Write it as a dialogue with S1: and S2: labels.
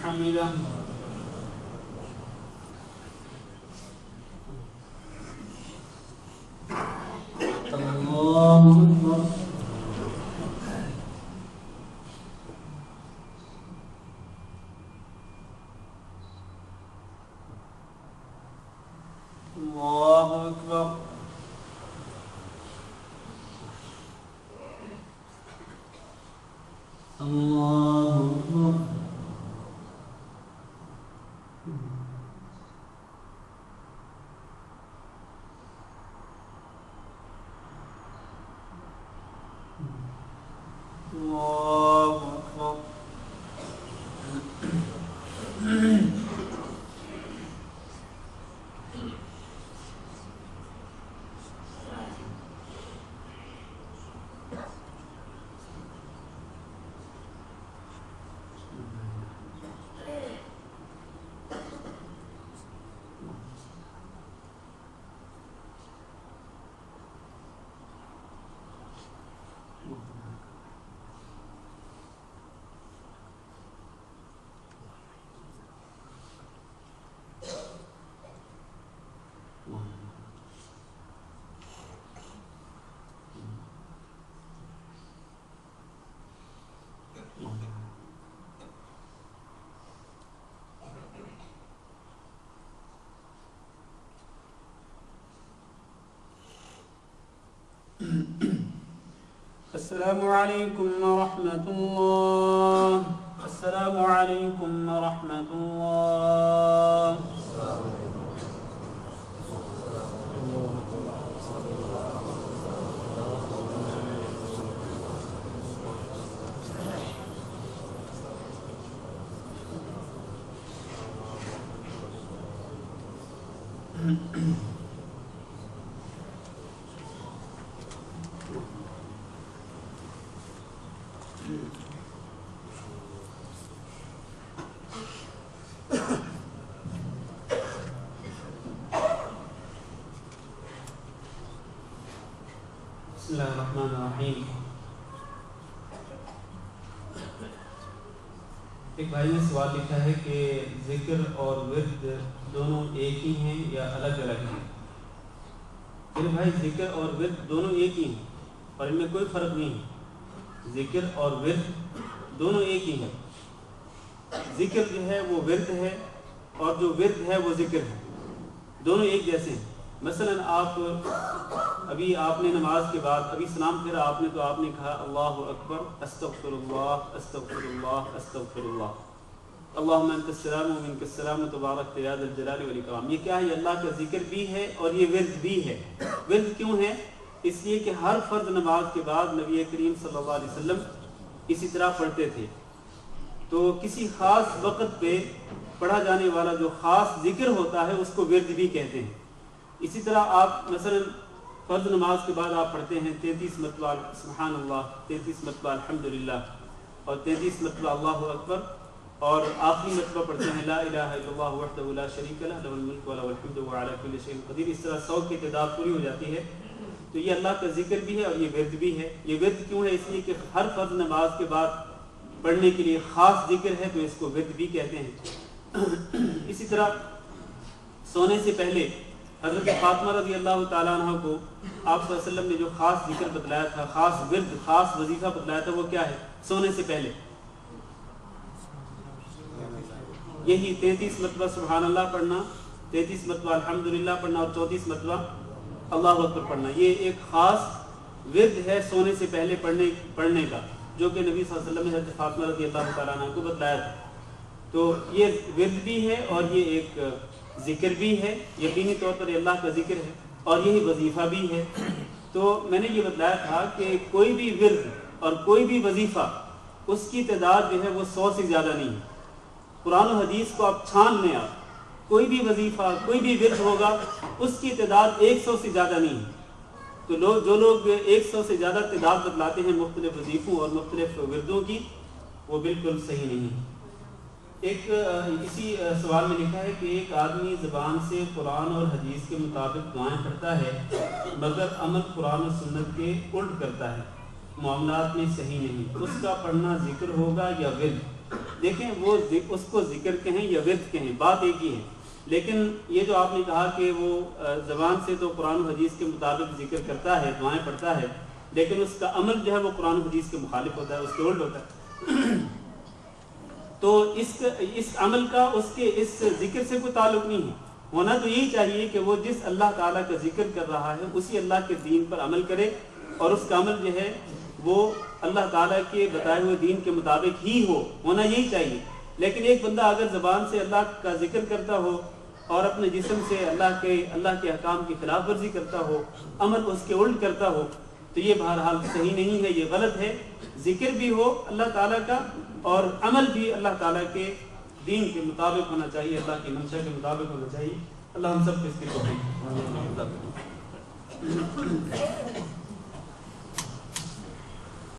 S1: حمده الله أكبر الله أكبر الله أكبر الله أكبر السلام عليكم ورحمة الله. السلام عليكم ورحمة الله. بسم اللہ الرحمن الرحیم. ایک بھائی نے سوال لکھا ہے کہ ذکر اور ورد دونوں ایک ہی ہیں یا الگ الگ ہیں؟ میرے بھائی ذکر اور ورد دونوں ایک ہی ہیں اور ان میں کوئی فرق نہیں ہے. ذکر اور ورد دونوں ایک ہی ہیں. ذکر جو ہے وہ ورد ہے اور جو ورد ہے وہ ذکر ہے. دونوں ایک جیسے ہیں. مثلا ابھی آپ نے نماز کے بعد ابھی سلام پھیرا آپ نے تو آپ نے کہا اللہ اکبر استغفر اللہ استغفر اللہ استغفر اللہ اللہم انت السلام و منک السلام تبارک یا ذا الجلال والاکرام. یہ کیا ہے؟ یہ اللہ کا ذکر بھی ہے اور یہ ورد بھی ہے. ورد کیوں ہے؟ اس لیے کہ ہر فرض نماز کے بعد نبی کریم صلی اللہ علیہ وسلم اسی طرح پڑھتے تھے. تو کسی خاص وقت پہ پڑھا جانے والا جو خاص ذکر ہوتا ہے اس کو ورد بھی کہتے ہیں. اسی طرح آپ مثلا فرض نماز کے بعد آپ پڑھتے ہیں 33 مرتبہ سبحان اللہ، 33 مرتبہ الحمدللہ اور 33 مرتبہ اللہ اکبر اور آخری مرتبہ پڑھتے ہیں لا الہ الا اللہ وحدہ لا شریک لہ لہ الملک وله الحمد وهو على كل شيء قدیر. اس طرح 100 کی تعداد پوری ہو جاتی ہے. تو یہ اللہ کا ذکر بھی ہے اور یہ ورد بھی ہے. یہ ورد کیوں ہے؟ اس لیے کہ ہر فرض نماز کے بعد پڑھنے کے لیے خاص ذکر ہے تو اس کو ورد بھی کہتے ہیں. اسی طرح سونے سے پہلے حضرت فاطمہ رضی اللہ تعالیٰ عنہ کو آپ صلی اللہ علیہ وسلم نے جو خاص ذکر بتلایا تھا، خاص ورد، خاص وظیفہ بتلایا تھا، وہ کیا ہے؟ سونے سے پہلے یہی 33 مرتبہ سبحان اللہ پڑھنا، 33 مرتبہ الحمدللہ پڑھنا اور 34 مرتبہ اللہ اکبر پڑھنا. یہ ایک خاص ورد ہے سونے سے پہلے پڑھنے کا، جو کہ نبی صلی اللہ علیہ وسلم نے حضرت فاطمہ رضی اللہ تعالیٰ عنہ کو بتلایا تھا. تو یہ ورد بھی ہے اور یہ ایک ذکر بھی ہے. یقینی طور پر اللہ کا ذکر ہے اور یہی وظیفہ بھی ہے. تو میں نے یہ بتلایا تھا کہ کوئی بھی ورد اور کوئی بھی وظیفہ اس کی تعداد جو ہے وہ 100 سے زیادہ نہیں ہے. قرآن و حدیث کو آپ چھان لیں، آپ کوئی بھی وظیفہ کوئی بھی ورد ہوگا اس کی تعداد 100 سے زیادہ نہیں ہے. تو جو لوگ 100 سے زیادہ تعداد بتلاتے ہیں مختلف وظیفوں اور مختلف وردوں کی، وہ بالکل صحیح نہیں ہے. ایک اسی سوال میں لکھا ہے کہ ایک آدمی زبان سے قرآن اور حدیث کے مطابق دعائیں پڑھتا ہے مگر عمل قرآن و سنت کے الٹ کرتا ہے، معاملات میں صحیح نہیں. اس کا پڑھنا ذکر ہوگا یا ورد؟ دیکھیں وہ اس کو ذکر کہیں یا ورد کہیں، بات ایک ہی ہے، لیکن یہ جو آپ نے کہا کہ وہ زبان سے تو قرآن و حدیث کے مطابق ذکر کرتا ہے، دعائیں پڑھتا ہے، لیکن اس کا عمل جو ہے وہ قرآن و حدیث کے مخالف ہوتا ہے، اس کے الٹ ہوتا ہے۔ تو اس عمل کا اس کے اس ذکر سے کوئی تعلق نہیں ہے۔ ہونا تو یہی چاہیے کہ وہ جس اللہ تعالیٰ کا ذکر کر رہا ہے اسی اللہ کے دین پر عمل کرے، اور اس کا عمل جو ہے وہ اللہ تعالیٰ کے بتائے ہوئے دین کے مطابق ہی ہو، ہونا یہی چاہیے۔ لیکن ایک بندہ اگر زبان سے اللہ کا ذکر کرتا ہو اور اپنے جسم سے اللہ کے احکام کی خلاف ورزی کرتا ہو، عمل اس کے الٹ کرتا ہو، تو یہ بہرحال صحیح نہیں ہے، یہ غلط ہے۔ ذکر بھی ہو اللہ تعالیٰ کا اور عمل بھی اللہ تعالیٰ کے دین کے مطابق ہونا چاہیے، اللہ کی منشا کے مطابق ہونا چاہیے۔ اللہ ہم سب کو اس کی توفیق